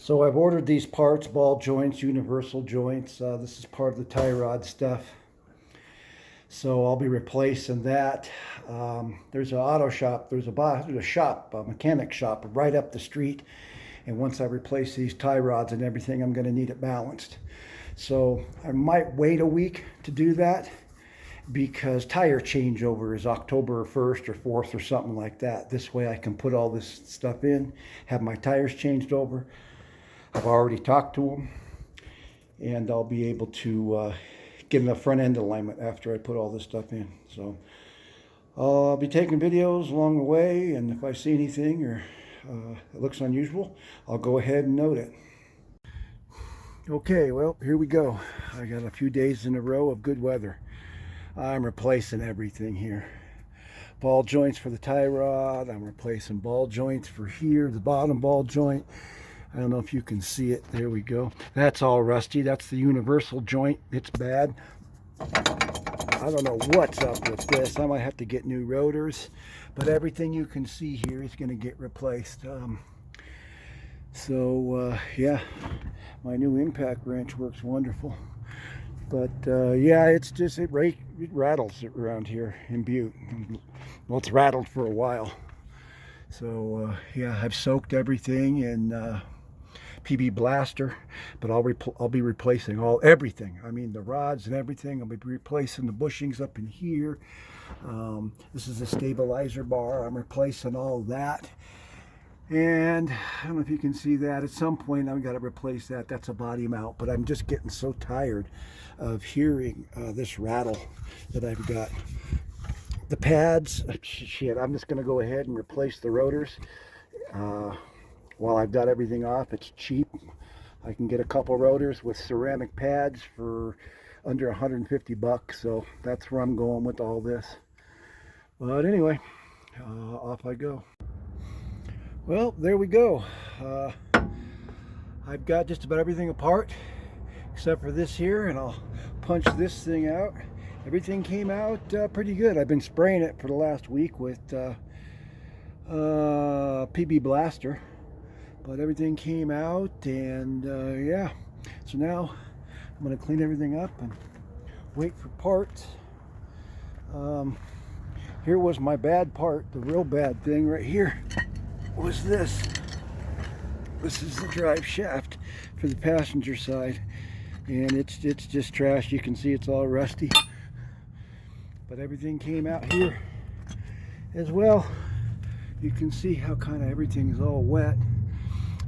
So I've ordered these parts, ball joints, universal joints. This is part of the tie rod stuff. So I'll be replacing that. There's an auto shop, there's a shop, a mechanic shop right up the street. And once I replace these tie rods and everything, I'm gonna need it balanced. So I might wait a week to do that because tire changeover is October 1st or 4th or something like that. This way I can put all this stuff in, have my tires changed over. I've already talked to them, and I'll be able to get in the front end alignment after I put all this stuff in. So I'll be taking videos along the way, and if I see anything or it looks unusual, I'll go ahead and note it. Okay, well, here we go. I got a few days in a row of good weather. I'm replacing everything here. Ball joints for the tie rod. I'm replacing ball joints for here, the bottom ball joint. I don't know if you can see it. There we go. That's all rusty. That's the universal joint. It's bad. I don't know what's up with this. I might have to get new rotors, but everything you can see here is going to get replaced. Yeah, my new impact wrench works wonderful. But yeah, it's just, it rattles around here in Butte. Well, it's rattled for a while. So yeah, I've soaked everything in PB Blaster, but I'll be replacing everything. I mean, the rods and everything. I'll be replacing the bushings up in here. This is a stabilizer bar. I'm replacing all that. And I don't know if you can see that. At some point, I've got to replace that. That's a body mount. But I'm just getting so tired of hearing this rattle that I've got. The pads, shit, I'm just going to go ahead and replace the rotors. While I've got everything off, it's cheap. I can get a couple rotors with ceramic pads for under 150 bucks. So that's where I'm going with all this. But anyway, off I go. Well, there we go. I've got just about everything apart except for this here, and I'll punch this thing out. Everything came out pretty good. I've been spraying it for the last week with PB Blaster, but everything came out, and yeah. So now I'm going to clean everything up and wait for parts. Here was my bad part. The real bad thing right here was this. This is the drive shaft for the passenger side, and it's just trash. You can see it's all rusty, but everything came out here as well. You can see how kind of everything's all wet.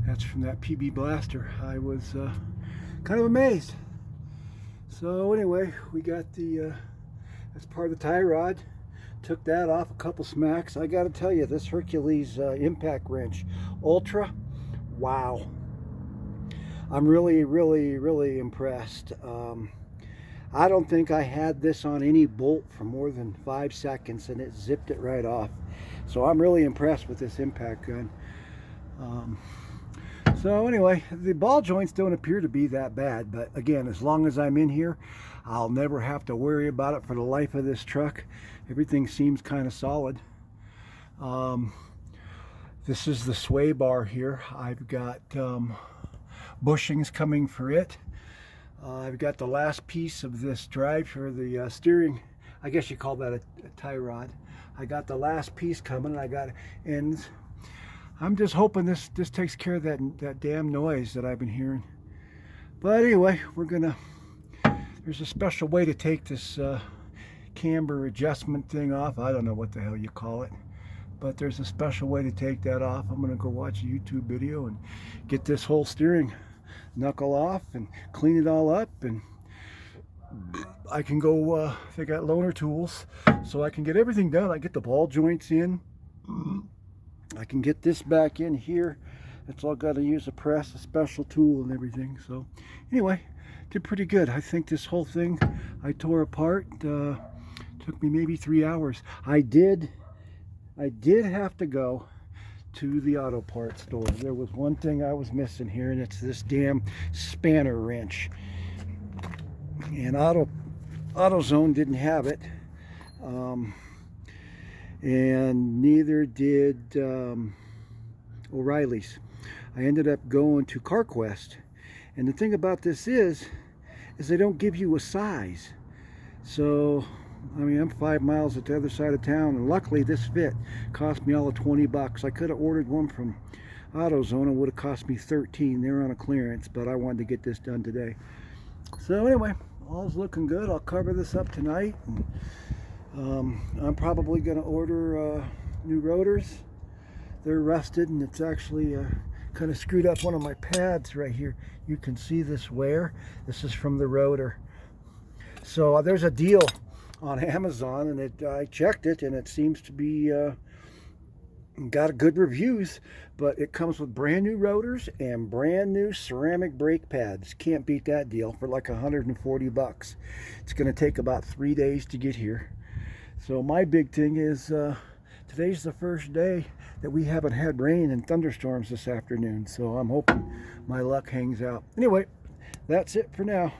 That's from that PB Blaster. I was kind of amazed. So anyway, we got the that's part of the tie rod. Took that off, a couple smacks. I got to tell you, this Hercules impact wrench Ultra, wow. I'm really impressed. I don't think I had this on any bolt for more than 5 seconds, and it zipped it right off. So I'm really impressed with this impact gun. So anyway, the ball joints don't appear to be that bad, but again, as long as I'm in here, I'll never have to worry about it for the life of this truck. Everything seems kind of solid. This is the sway bar here. I've got bushings coming for it. I've got the last piece of this drive for the steering. I guess you call that a tie rod. I got the last piece coming, and I got ends. I'm just hoping this takes care of that damn noise that I've been hearing. But anyway, there's a special way to take this camber adjustment thing off. I don't know what the hell you call it, but there's a special way to take that off. I'm gonna go watch a YouTube video and get this whole steering knuckle off and clean it all up, and I can go they got loaner tools, so I can get everything done. I get the ball joints in, I can get this back in here. That's all. Got to use a press, a special tool and everything. So anyway, did pretty good. I think this whole thing I tore apart took me maybe 3 hours. I did have to go to the auto parts store. There was one thing I was missing here, and it's this damn spanner wrench. And AutoZone didn't have it, and neither did O'Reilly's. I ended up going to CarQuest. And the thing about this is they don't give you a size. So, I mean, I'm 5 miles at the other side of town, and luckily this fit. Cost me all of 20 bucks. I could have ordered one from AutoZone. It would have cost me 13. They're on a clearance, but I wanted to get this done today. So anyway, all's looking good. I'll cover this up tonight. And, I'm probably going to order new rotors. They're rusted, and it's actually kind of screwed up one of my pads right here. You can see this wear. This is from the rotor. So there's a deal on Amazon, and I checked it, and it seems to be got good reviews, but it comes with brand new rotors and brand new ceramic brake pads. Can't beat that deal for like 140 bucks. It's going to take about 3 days to get here. So my big thing is today's the first day that we haven't had rain and thunderstorms this afternoon, so I'm hoping my luck hangs out. Anyway, that's it for now.